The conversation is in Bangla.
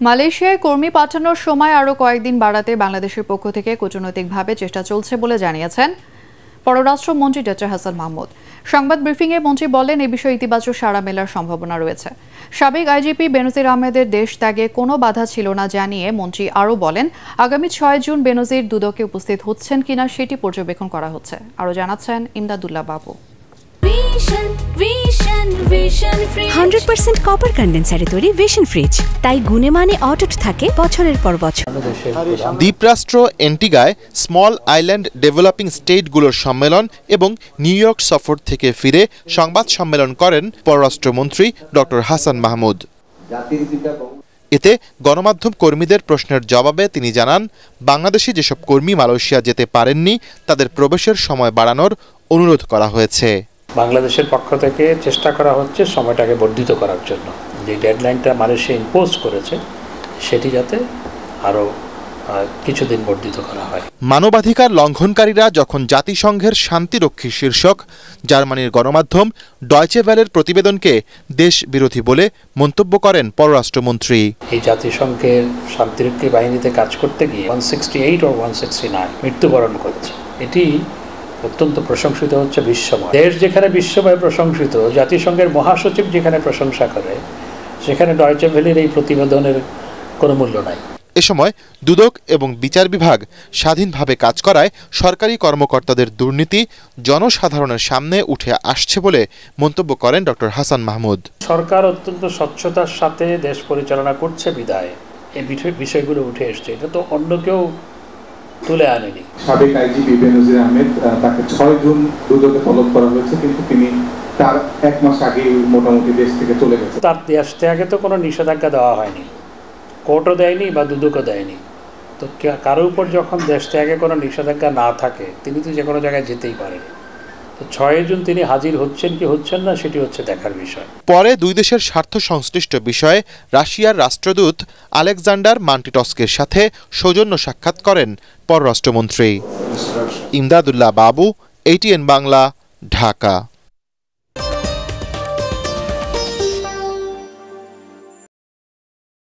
মালয়েশিয়ায় কর্মী পাঠানোর সময় আরও কয়েকদিন বাড়াতে বাংলাদেশের পক্ষ থেকে কূটনৈতিকভাবে চেষ্টা চলছে বলে জানিয়েছেন পররাষ্ট্রমন্ত্রী ডক্টর হাসান মাহমুদ। সংবাদ ব্রিফিংয়ে মন্ত্রী বলেন, এ বিষয়ে ইতিবাচক সাড়া মেলার সম্ভাবনা রয়েছে। সাবেক আইজিপি বেনজির আহমেদের দেশ ত্যাগে কোনো বাধা ছিল না জানিয়ে মন্ত্রী আরও বলেন, আগামী 6 জুন বেনজির দুদকে উপস্থিত হচ্ছেন কিনা সেটি পর্যবেক্ষণ করা হচ্ছে। আরও জানাচ্ছেন ইমদাদুল্লাহ বাবু। 100% কপার কন্ডেন্সারে তৈরি ভিশন ফ্রিজ, তাই গুণে মানে অটুট থাকে বছরের পর বছর। দ্বীপরাষ্ট্র এন্টিগায় স্মল আইল্যান্ড ডেভেলপিং স্টেটগুলোর সম্মেলন এবং নিউ ইয়র্ক সফর থেকে ফিরে সংবাদ সম্মেলন করেন পররাষ্ট্রমন্ত্রী ডক্টর হাসান মাহমুদ। এতে গণমাধ্যম কর্মীদের প্রশ্নের জবাবে তিনি জানান, বাংলাদেশি যেসব কর্মী মালয়েশিয়া যেতে পারেননি তাদের প্রবেশের সময় বাড়ানোর অনুরোধ করা হয়েছে। বাংলাদেশের পক্ষ থেকে চেষ্টা করা হচ্ছে সময়টাকে বর্ধিত করার জন্য, যে ডেডলাইনটা মালয়েশিয়া ইম্পোজ করেছে সেটি যাতে আরও কিছুদিন বর্ধিত করা হয়। মানবাধিকার লঙ্ঘনকারীরা যখন জাতিসংঘের শান্তিরক্ষী শীর্ষক জার্মানির গণমাধ্যম ডয়চে ভ্যালের প্রতিবেদনকে দেশ বিরোধী বলে মন্তব্য করেন পররাষ্ট্রমন্ত্রী। এই জাতিসংঘের শান্তিরক্ষী বাহিনীতে কাজ করতে গিয়ে 168 ও 169 মৃত্যুবরণ করছে। এটি অত্যন্ত প্রশংসিত হচ্ছে বিশ্বময়। দেশ যেখানে বিশ্বময় প্রশংসিত, জাতিসংঘের মহাসচিব যেখানে প্রশংসা করে, সেখানে ডয়চে ভ্যালের এই প্রতিবেদনের কোনো মূল্য নাই। এ সময় দুদক এবং বিচার বিভাগ স্বাধীনভাবে কাজ করায় সরকারি কর্মকর্তাদের দুর্নীতি জনসাধারণের সামনে উঠে আসছে বলে মন্তব্য করেন ডক্টর হাসান মাহমুদ। সরকার অত্যন্ত স্বচ্ছতার সাথে দেশ পরিচালনা করছে বিদায় এই বিষয়গুলো উঠে এসছে, এটা তো অন্য কেউ তুলে আনেনি। সাবেক আইজিপি বেনজির আহমেদ, তাকে 6 জুন দুদকে তলব করা হয়েছে, কিন্তু তিনি তার 1 মাস আগে মোটামুটি দেশ থেকে চলে গেছে। তার দেশ থেকে তো কোনো নিষেধাজ্ঞা দেওয়া হয়নি, কোর্টও দেয়নি বা দুদকও দেয়নি। তো কারোর উপর যখন দেশ থেকে কোনো নিষেধাজ্ঞা না থাকে, তিনি তো যে কোনো জায়গায় যেতেই পারেন। তো 6 জুন তিনি হাজির হচ্ছেন কি হচ্ছেন না সেটি হচ্ছে দেখার বিষয়। পরে দুই দেশের স্বার্থ সংশ্লিষ্ট বিষয়ে রাশিয়ার রাষ্ট্রদূত আলেকজান্ডার মান্টিটস্কের সাথে সৌজন্য সাক্ষাৎ করেন পররাষ্ট্রমন্ত্রী। ইমদাদুল্লাহ বাবু, ATN বাংলা, ঢাকা।